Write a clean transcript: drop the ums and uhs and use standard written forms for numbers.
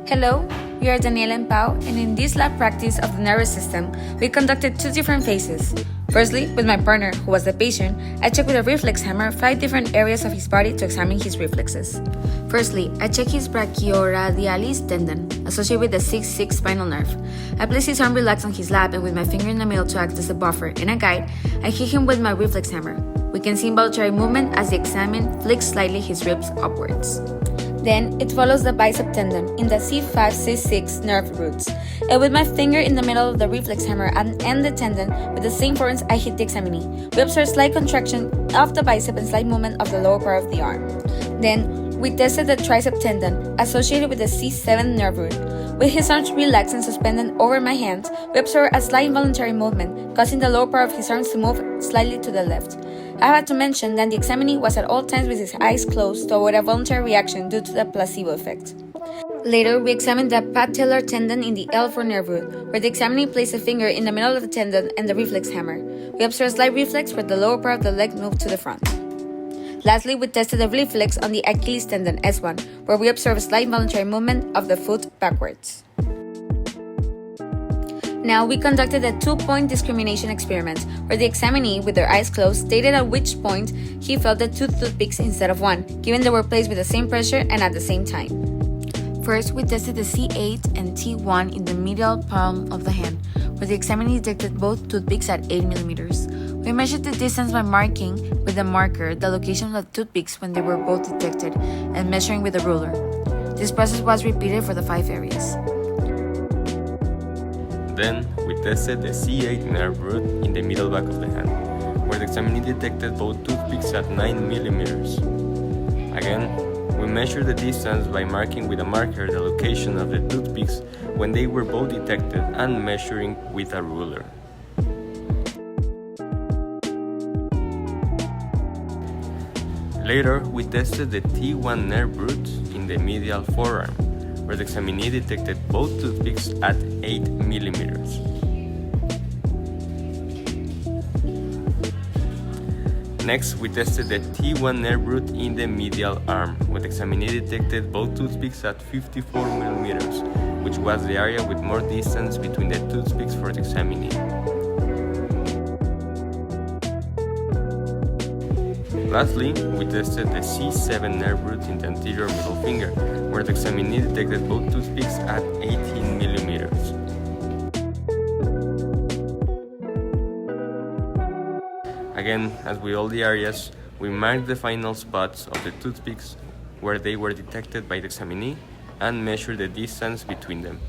Hello, we are Daniela and Pau, and in this lab practice of the nervous system, we conducted two different phases. Firstly, with my partner, who was the patient, I checked with a reflex hammer 5 different areas of his body to examine his reflexes. Firstly, I checked his brachioradialis tendon, associated with the 6-6 spinal nerve. I placed his arm relaxed on his lap, and with my finger in the middle to act as a buffer and a guide, I hit him with my reflex hammer. We can see involuntary movement as the examiner flicks slightly his ribs upwards. Then, it follows the bicep tendon in the C5-C6 nerve roots, and with my finger in the middle of the reflex hammer and the tendon, with the same force I hit the examinee, we observe slight contraction of the bicep and slight movement of the lower part of the arm. Then, we tested the tricep tendon associated with the C7 nerve root. With his arms relaxed and suspended over my hands, we observed a slight involuntary movement, causing the lower part of his arms to move slightly to the left. I had to mention that the examinee was at all times with his eyes closed to avoid a voluntary reaction due to the placebo effect. Later, we examined the patellar tendon in the L4 nerve root, where the examinee placed a finger in the middle of the tendon and the reflex hammer. We observed a slight reflex where the lower part of the leg moved to the front. Lastly, we tested the reflex on the Achilles tendon S1, where we observed a slight involuntary movement of the foot backwards. Now, we conducted a 2-point discrimination experiment, where the examinee, with their eyes closed, stated at which point he felt the 2 toothpicks instead of 1, given they were placed with the same pressure and at the same time. First, we tested the C8 and T1 in the medial palm of the hand, where the examinee detected both toothpicks at 8 millimeters. We measured the distance by marking with a marker the location of the toothpicks when they were both detected, and measuring with a ruler. This process was repeated for the 5 areas. Then, we tested the C8 nerve root in the middle back of the hand, where the examinee detected both toothpicks at 9 millimeters. Again, we measured the distance by marking with a marker the location of the toothpicks when they were both detected and measuring with a ruler. Later, we tested the T1 nerve root in the medial forearm, where the examinee detected both toothpicks at 8 millimeters. Next, we tested the T1 nerve root in the medial arm, where the examinee detected both toothpicks at 54 millimeters, which was the area with more distance between the toothpicks for the examinee. Lastly, we tested the C7 nerve root in the anterior middle finger, where the examinee detected both toothpicks at 18 millimeters. Again, as with all the areas, we marked the final spots of the toothpicks where they were detected by the examinee and measured the distance between them.